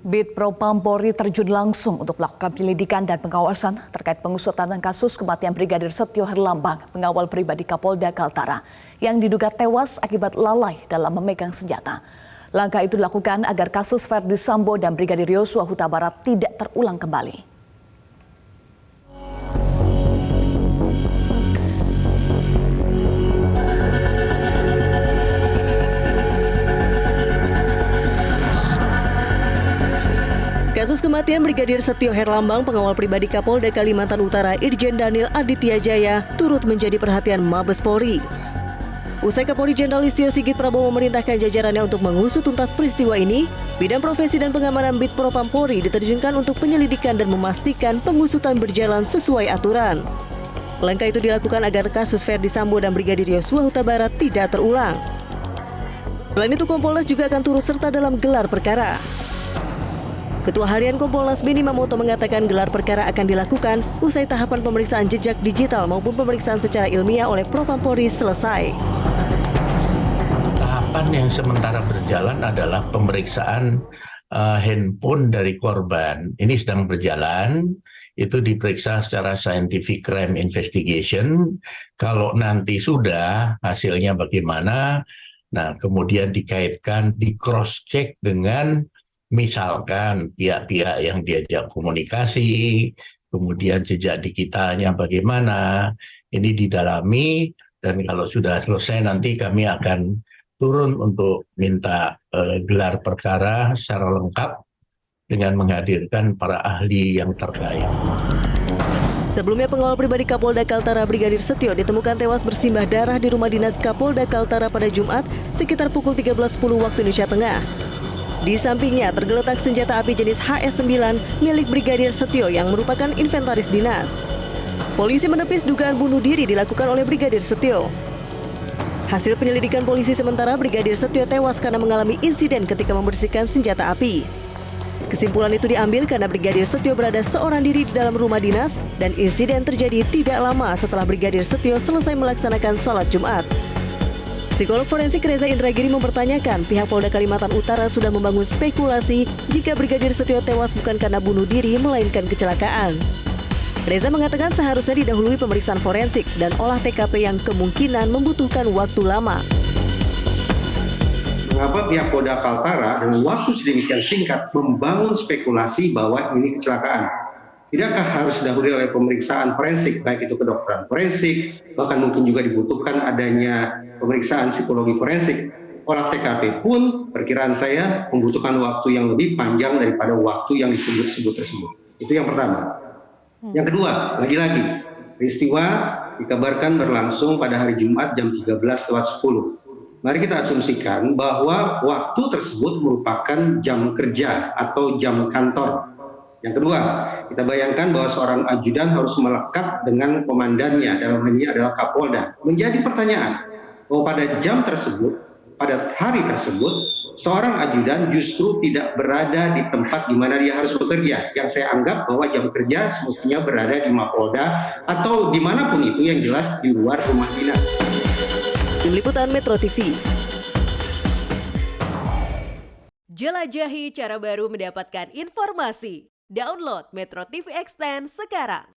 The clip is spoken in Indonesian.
Bid Propam Polri terjun langsung untuk melakukan penyelidikan dan pengawasan terkait pengusutan kasus kematian Brigadir Setio Herlambang, pengawal pribadi Kapolda Kaltara, yang diduga tewas akibat lalai dalam memegang senjata. Langkah itu dilakukan agar kasus Verdi Sambo dan Brigadir Yosua Huta Barat tidak terulang kembali. Kasus kematian Brigadir Setio Herlambang, pengawal pribadi Kapolda Kalimantan Utara Irjen Daniel Aditya Jaya, turut menjadi perhatian Mabes Polri. Usai Kapolri Jenderal Listio Sigit Prabowo memerintahkan jajarannya untuk mengusut tuntas peristiwa ini, Bidang Profesi dan Pengamanan Bid Propam Polri diterjunkan untuk penyelidikan dan memastikan pengusutan berjalan sesuai aturan. Langkah itu dilakukan agar kasus Verdi Sambo dan Brigadir Yosua Huta Barat tidak terulang. Selain itu, Kompolnas juga akan turut serta dalam gelar perkara. Ketua Harian Kompolnas Beni Mamoto mengatakan gelar perkara akan dilakukan usai tahapan pemeriksaan jejak digital maupun pemeriksaan secara ilmiah oleh Propam Polri selesai. Tahapan yang sementara berjalan adalah pemeriksaan handphone dari korban. Ini sedang berjalan, itu diperiksa secara scientific crime investigation. Kalau nanti sudah hasilnya bagaimana, nah kemudian dikaitkan, di cross check dengan misalkan pihak-pihak yang diajak komunikasi, kemudian jejak digitalnya bagaimana, ini didalami, dan kalau sudah selesai nanti kami akan turun untuk minta gelar perkara secara lengkap dengan menghadirkan para ahli yang terkait. Sebelumnya, pengawal pribadi Kapolda Kaltara Brigadir Setio ditemukan tewas bersimbah darah di rumah dinas Kapolda Kaltara pada Jumat sekitar pukul 13.10 waktu Indonesia Tengah. Di sampingnya tergeletak senjata api jenis HS-9 milik Brigadir Setio yang merupakan inventaris dinas. Polisi menepis dugaan bunuh diri dilakukan oleh Brigadir Setio. Hasil penyelidikan polisi sementara, Brigadir Setio tewas karena mengalami insiden ketika membersihkan senjata api. Kesimpulan itu diambil karena Brigadir Setio berada seorang diri di dalam rumah dinas dan insiden terjadi tidak lama setelah Brigadir Setio selesai melaksanakan sholat Jumat. Psikolog forensik Reza Indragiri mempertanyakan pihak Polda Kalimantan Utara sudah membangun spekulasi jika Brigadir Setio tewas bukan karena bunuh diri melainkan kecelakaan. Reza mengatakan seharusnya didahului pemeriksaan forensik dan olah TKP yang kemungkinan membutuhkan waktu lama. Mengapa pihak Polda Kaltara dengan waktu sedemikian singkat membangun spekulasi bahwa ini kecelakaan? Tidakkah harus didahului oleh pemeriksaan forensik, baik itu kedokteran forensik, bahkan mungkin juga dibutuhkan adanya pemeriksaan psikologi forensik. Olah TKP pun perkiraan saya membutuhkan waktu yang lebih panjang daripada waktu yang disebut-sebut tersebut. Itu yang pertama. Yang kedua, lagi-lagi, peristiwa dikabarkan berlangsung pada hari Jumat jam 13.10. Mari kita asumsikan bahwa waktu tersebut merupakan jam kerja atau jam kantor. Yang kedua, kita bayangkan bahwa seorang ajudan harus melekat dengan komandannya, dalam hal ini adalah Kapolda. Menjadi pertanyaan, bahwa pada jam tersebut, pada hari tersebut, seorang ajudan justru tidak berada di tempat di mana dia harus bekerja. Yang saya anggap bahwa jam kerja semestinya berada di Mapolda atau dimanapun itu, yang jelas di luar rumah dinas. Tim Liputan Metro TV. Jelajahi cara baru mendapatkan informasi. Download Metro TV Extend sekarang.